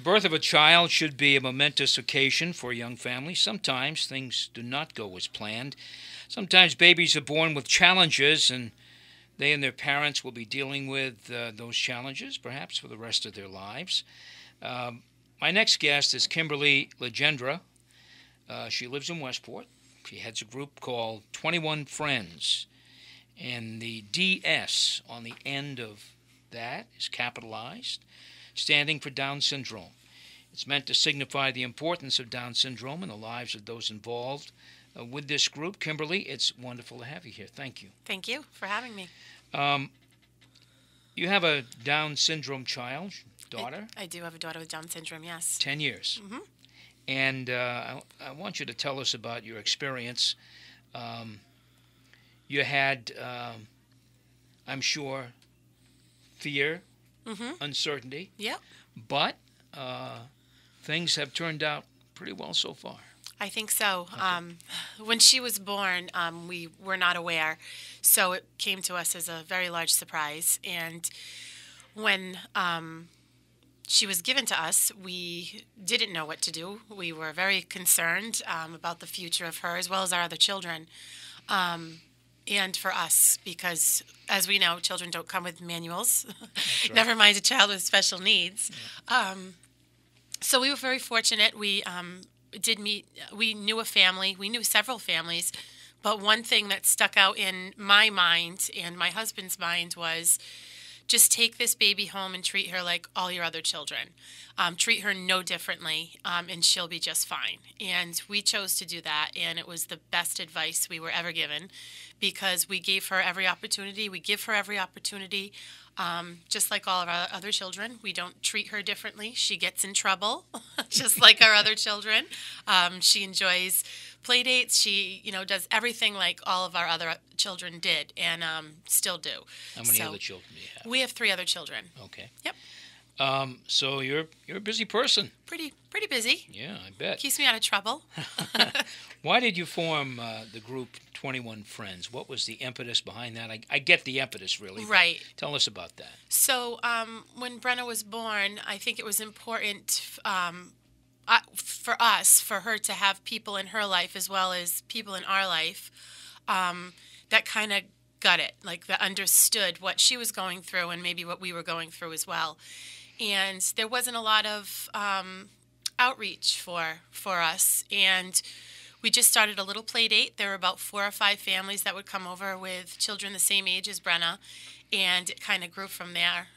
birth of a child should be a momentous occasion for a young family. Sometimes things do not go as planned. Sometimes babies are born with challenges, and they and their parents will be dealing with those challenges, perhaps for the rest of their lives. My next guest is Kimberly Legendra. She lives in Westport. She heads a group called 21 Friends, and the DS on the end of that is capitalized, standing for Down syndrome. It's meant to signify the importance of Down syndrome in the lives of those involved with this group. Kimberly, it's wonderful to have you here. Thank you. Thank you for having me. You have a Down syndrome child, daughter? I do have a daughter with Down syndrome, yes. 10 years. Mm-hmm. And I want you to tell us about your experience. You had, I'm sure, fear, uncertainty. Yep. But things have turned out pretty well so far. I think so. Okay. When she was born, we were not aware, so it came to us as a very large surprise. And when she was given to us, we didn't know what to do. We were very concerned about the future of her as well as our other children. And for us, because as we know, children don't come with manuals, right. Never mind a child with special needs. Yeah. So we were very fortunate. We knew a family. We knew several families. But one thing that stuck out in my mind and my husband's mind was just take this baby home and treat her like all your other children. Treat her no differently, and she'll be just fine. And we chose to do that, and it was the best advice we were ever given because we gave her every opportunity. We give her every opportunity, just like all of our other children. We don't treat her differently. She gets in trouble, just like our other children. She enjoys play dates. She, does everything like all of our other children did and still do. How many other children do you have? We have 3 other children. Okay. Yep. So you're a busy person. Pretty busy. Yeah, I bet. Keeps me out of trouble. Why did you form the group 21 Friends? What was the impetus behind that? I get the impetus, really. Right. Tell us about that. So when Brenna was born, I think it was important for her to have people in her life as well as people in our life that kind of got it, like that understood what she was going through and maybe what we were going through as well. And there wasn't a lot of outreach for us, and we just started a little play date. There were about 4 or 5 families that would come over with children the same age as Brenna, and it kind of grew from there.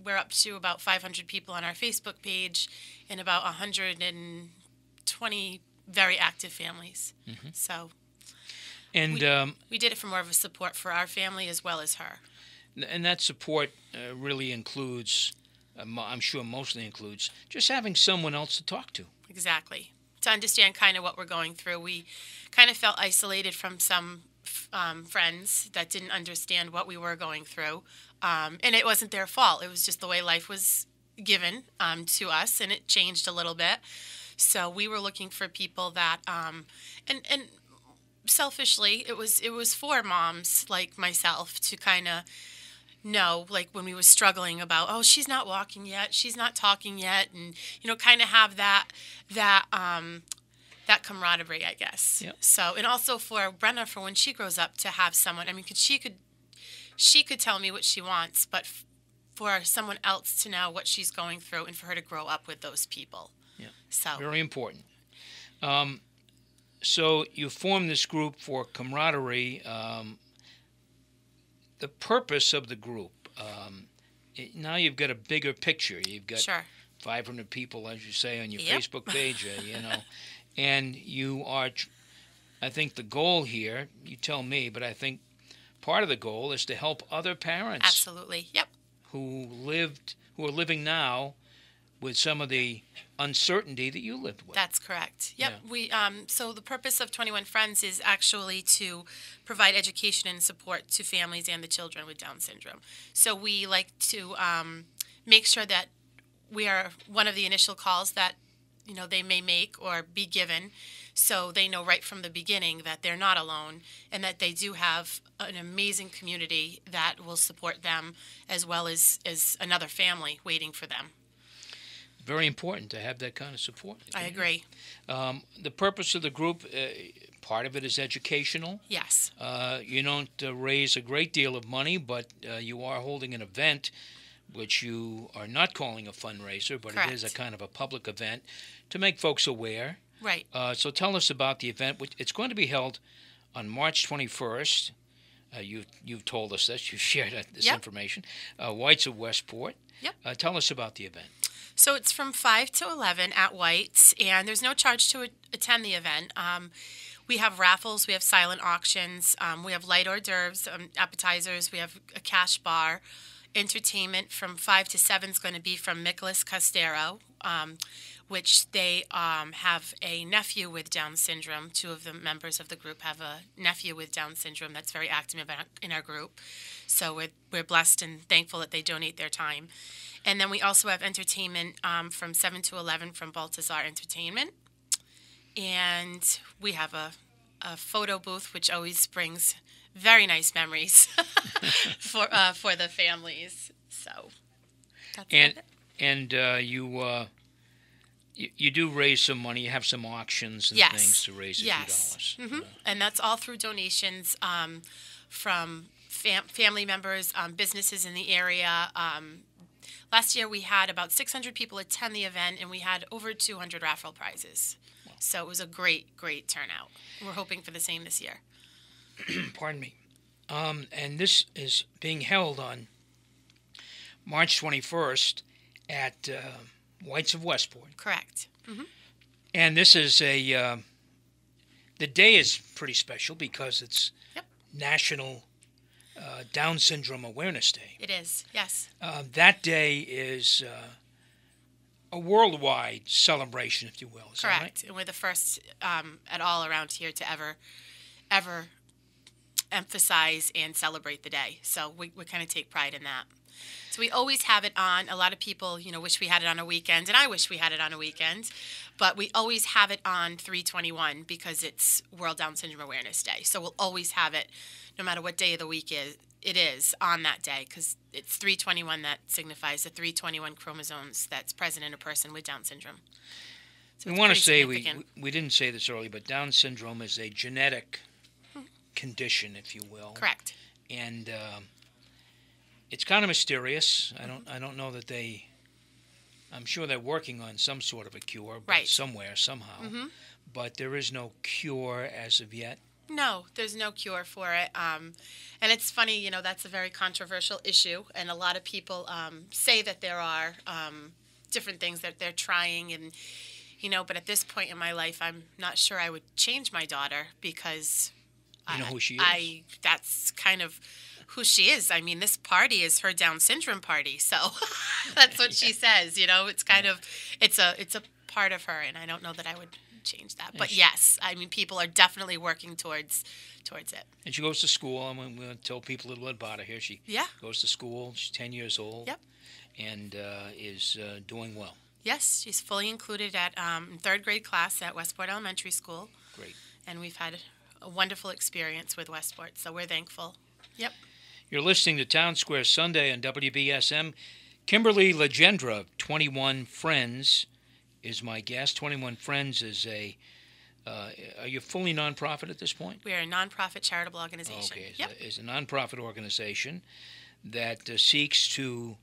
We're up to about 500 people on our Facebook page and about 120 very active families. Mm-hmm. So and we did it for more of a support for our family as well as her. And that support really includes, I'm sure mostly includes, just having someone else to talk to. Exactly. To understand kind of what we're going through. We kind of felt isolated from some friends that didn't understand what we were going through. And it wasn't their fault. It was just the way life was given to us, and it changed a little bit. So we were looking for people that, and selfishly, it was for moms like myself to kind of know, like when we were struggling about, oh, she's not walking yet, she's not talking yet, and kind of have that camaraderie, I guess. Yep. So, and also for Brenna, for when she grows up, to have someone. I mean, she could tell me what she wants, but for someone else to know what she's going through and for her to grow up with those people. Yeah. So very important. So you formed this group for camaraderie. The purpose of the group, now you've got a bigger picture. You've got 500 people, as you say, on your Facebook page, and you are, I think the goal here, you tell me, but I think part of the goal is to help other parents. Absolutely, yep. Who are living now with some of the uncertainty that you lived with. That's correct. Yep. Yeah. We so the purpose of 21 Friends is actually to provide education and support to families and the children with Down syndrome. So we like to make sure that we are one of the initial calls that they may make or be given, so they know right from the beginning that they're not alone and that they do have an amazing community that will support them as well as another family waiting for them. very important to have that kind of support. I agree. The purpose of the group, part of it is educational. Yes. You don't raise a great deal of money, but you are holding an event which you are not calling a fundraiser, but Correct. it is a kind of a public event to make folks aware. Right. So tell us about the event. It's going to be held on March 21st. You've told us this. You've shared this information. White's of Westport. Yep. Tell us about the event. So it's from 5 to 11 at White's, and there's no charge to attend the event. We have raffles, we have silent auctions, we have light hors d'oeuvres, appetizers, we have a cash bar. Entertainment from 5 to 7 is going to be from Nicholas Costero, which they have a nephew with Down syndrome. Two of the members of the group have a nephew with Down syndrome that's very active in our group. So we're blessed and thankful that they donate their time. And then we also have entertainment from 7 to 11 from Baltazar Entertainment. And we have a photo booth, which always brings very nice memories for the families. So that's it. And you do raise some money. You have some auctions and things to raise a few dollars. Mm-hmm. And that's all through donations from family members, businesses in the area. Last year we had about 600 people attend the event, and we had over 200 raffle prizes. Wow. So it was a great, great turnout. We're hoping for the same this year. Pardon me. And this is being held on March 21st at White's of Westport. Correct. Mm-hmm. And this is the day is pretty special because it's National Down Syndrome Awareness Day. It is, yes. That day is a worldwide celebration, if you will. Is Correct. That right? And we're the first at all around here to ever emphasize and celebrate the day. So we kind of take pride in that. So we always have it on. A lot of people, wish we had it on a weekend, and I wish we had it on a weekend. But we always have it on 3/21 because it's World Down Syndrome Awareness Day. So we'll always have it, no matter what day of the week it is on that day, because it's 3/21 that signifies the 3/21 chromosomes that's present in a person with Down syndrome. So we want to say we didn't say this earlier, but Down syndrome is a genetic condition, if you will. Correct. And it's kind of mysterious. I don't know that I'm sure they're working on some sort of a cure, but somewhere, somehow. Mm-hmm. But there is no cure as of yet. No, there's no cure for it. And it's funny, that's a very controversial issue. And a lot of people say that there are different things that they're trying. And, but at this point in my life, I'm not sure I would change my daughter because you know who she is. That's kind of who she is. I mean, this party is her Down syndrome party, so that's what she says. It's kind of it's a part of her, and I don't know that I would change that. But yes, I mean, people are definitely working towards it. And she goes to school. I'm going to tell people a little bit about her here. She goes to school. She's 10 years old. Yep. And is doing well. Yes, she's fully included at third grade class at Westport Elementary School. Great. And we've had a wonderful experience with Westport, so we're thankful. Yep. You're listening to Townsquare Sunday on WBSM. Kimberly Legendra of 21 Friends is my guest. 21 Friends is are you fully nonprofit at this point? We are a nonprofit charitable organization. Okay, it's a nonprofit organization that seeks to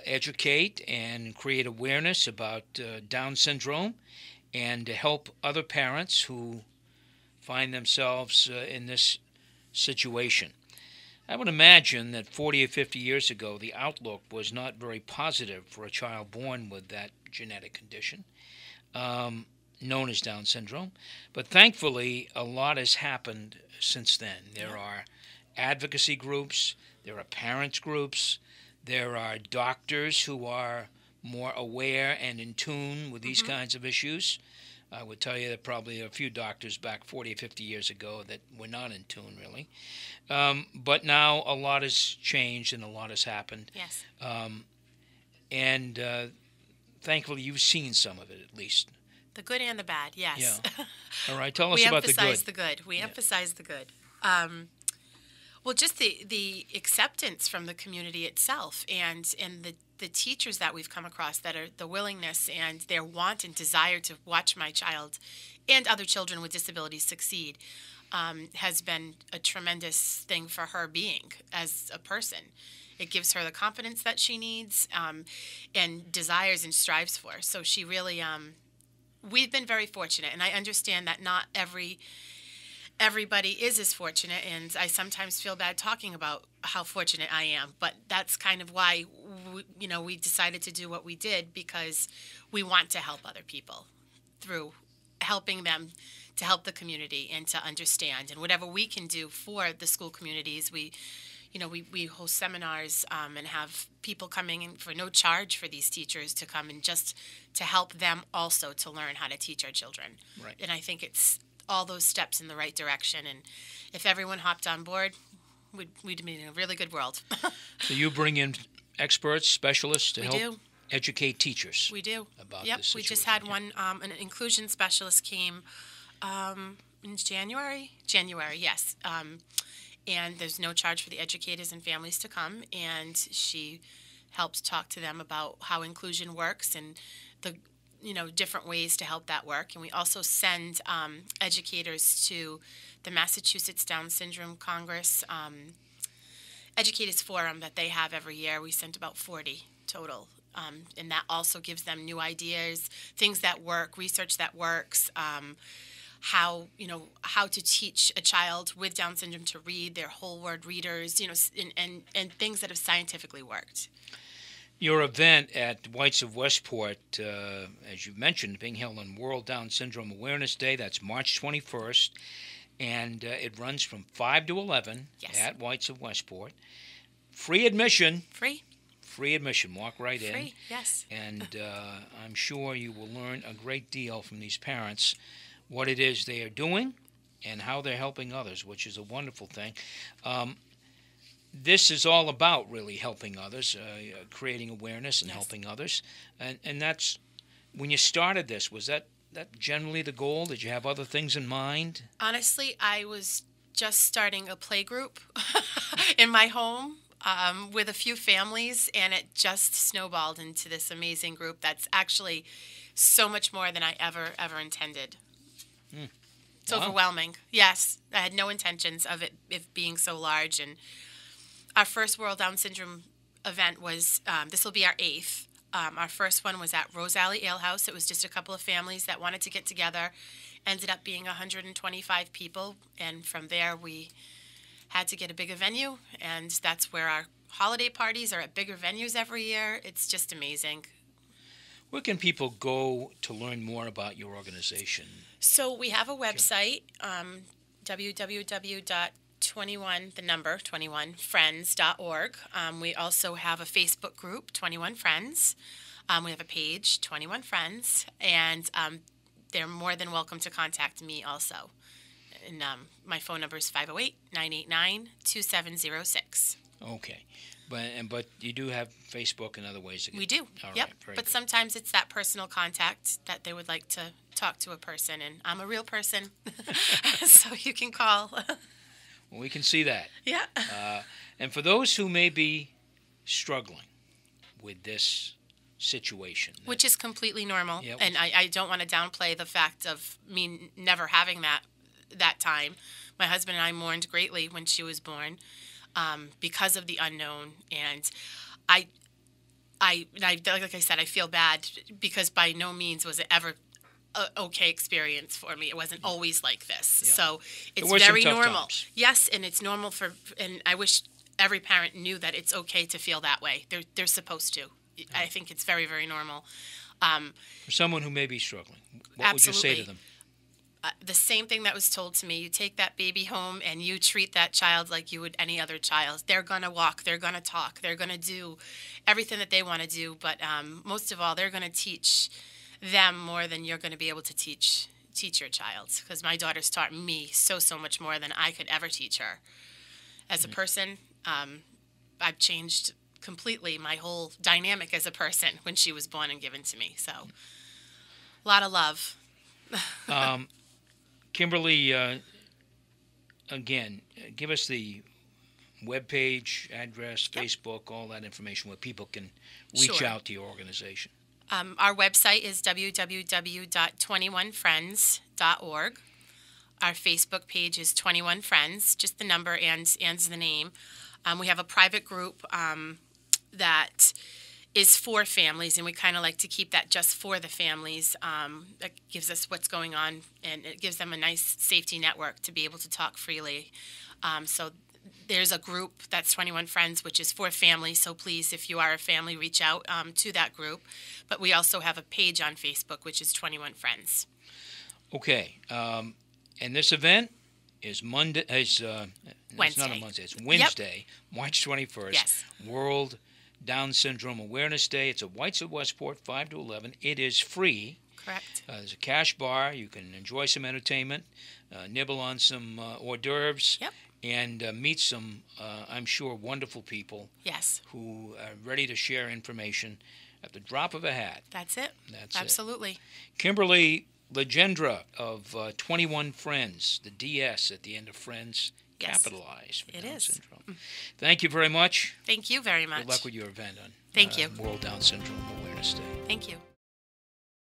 educate and create awareness about Down syndrome and to help other parents who find themselves in this situation. I would imagine that 40 or 50 years ago, the outlook was not very positive for a child born with that genetic condition, known as Down syndrome. But thankfully, a lot has happened since then. There are advocacy groups, there are parents groups, there are doctors who are more aware and in tune with these kinds of issues. I would tell you that probably a few doctors back 40 or 50 years ago that were not in tune, really. But now a lot has changed and a lot has happened. Yes. And thankfully you've seen some of it, at least. The good and the bad, yes. Yeah. All right, tell us about the good. We emphasize the good. Well, just the acceptance from the community itself, and the teachers that we've come across, that are the willingness and their want and desire to watch my child and other children with disabilities succeed, has been a tremendous thing for her being as a person. It gives her the confidence that she needs, and desires and strives for. So she really, we've been very fortunate, and I understand that not everybody is as fortunate, and I sometimes feel bad talking about how fortunate I am, but that's kind of why we decided to do what we did, because we want to help other people through helping them to help the community and to understand, and whatever we can do for the school communities. We host seminars, and have people coming in for no charge for these teachers to come and just to help them also to learn how to teach our children. Right. And I think it's all those steps in the right direction. And if everyone hopped on board, we'd be in a really good world. So you bring in experts, specialists to help educate teachers. We do. About Yep. this situation. We just had one, an inclusion specialist came in January. January, yes. And there's no charge for the educators and families to come, and she helps talk to them about how inclusion works and the different ways to help that work. And we also send educators to the Massachusetts Down Syndrome Congress Educators Forum that they have every year. We sent about 40 total, and that also gives them new ideas, things that work, research that works, how to teach a child with Down syndrome to read, their whole word readers, and things that have scientifically worked. Your event at Whites of Westport, as you mentioned, being held on World Down Syndrome Awareness Day. That's March 21st, and it runs from 5 to 11 at Whites of Westport. Free admission. Free admission. Walk right in. Free, yes. And I'm sure you will learn a great deal from these parents, what it is they are doing and how they're helping others, which is a wonderful thing. This is all about really helping others, creating awareness and helping others. And that's, when you started this, was that generally the goal? Did you have other things in mind? Honestly, I was just starting a play group in my home with a few families, and it just snowballed into this amazing group that's actually so much more than I ever intended. It's overwhelming. Yes, I had no intentions of it being so large. And our first World Down Syndrome event was, this will be our 8th. Our first one was at Rose Alley Ale House. It was just a couple of families that wanted to get together. Ended up being 125 people. And from there, we had to get a bigger venue. And that's where our holiday parties are at bigger venues every year. It's just amazing. Where can people go to learn more about your organization? So we have a website, www.21friends.org. We also have a Facebook group, 21 Friends. We have a page, 21 Friends, and they're more than welcome to contact me also. And my phone number is 508-989-2706. Okay. But you do have Facebook and other ways to get... We do, Yep. Right, but sometimes it's that personal contact that they would like to talk to a person, and I'm a real person, so you can call. Well, we can see that. Yeah. And for those who may be struggling with this situation... Which is completely normal, Yep. and I don't want to downplay the fact of me never having that time. My husband and I mourned greatly when she was born. Because of the unknown, and I like I said, I feel bad because by no means was it ever a okay experience for me. It wasn't always like this, so it's very normal. Times. Yes, and it's normal and I wish every parent knew that it's okay to feel that way. They're supposed to. I think it's very, very normal. For someone who may be struggling, what would you say to them? The same thing that was told to me. You take that baby home and you treat that child like you would any other child. They're going to walk. They're going to talk. They're going to do everything that they want to do. But most of all, they're going to teach them more than you're going to be able to teach your child. Because my daughter's taught me so much more than I could ever teach her. As a person, I've changed completely my whole dynamic as a person when she was born and given to me. So a lot of love. Kimberly, again, give us the webpage, address, Yep. Facebook, all that information where people can reach Sure. out to your organization. Our website is www.21friends.org. Our Facebook page is 21 Friends, just the number and the name. We have a private group that is for families, and we kind of like to keep that just for the families. That gives us what's going on, and it gives them a nice safety network to be able to talk freely. So there's a group that's 21 Friends, which is for families. So please, if you are a family, reach out to that group. But we also have a page on Facebook, which is 21 Friends. Okay. And this event is Monday. Wednesday. It's not a Monday. It's Wednesday, March 21st. Yes. World Down Syndrome Awareness Day. It's at White's of Westport, 5 to 11. It is free. Correct. There's a cash bar. You can enjoy some entertainment, nibble on some hors d'oeuvres, Yep. and meet some, I'm sure, wonderful people Yes. who are ready to share information at the drop of a hat. That's it. That's Absolutely. it. Kimberly Legendra of 21 Friends, the DS at the end of Friends, Yes. capitalized for It Down is. syndrome. Thank you very much. Thank you very much. Good luck with your event on Thank you. World Down Syndrome Awareness Day. Thank you.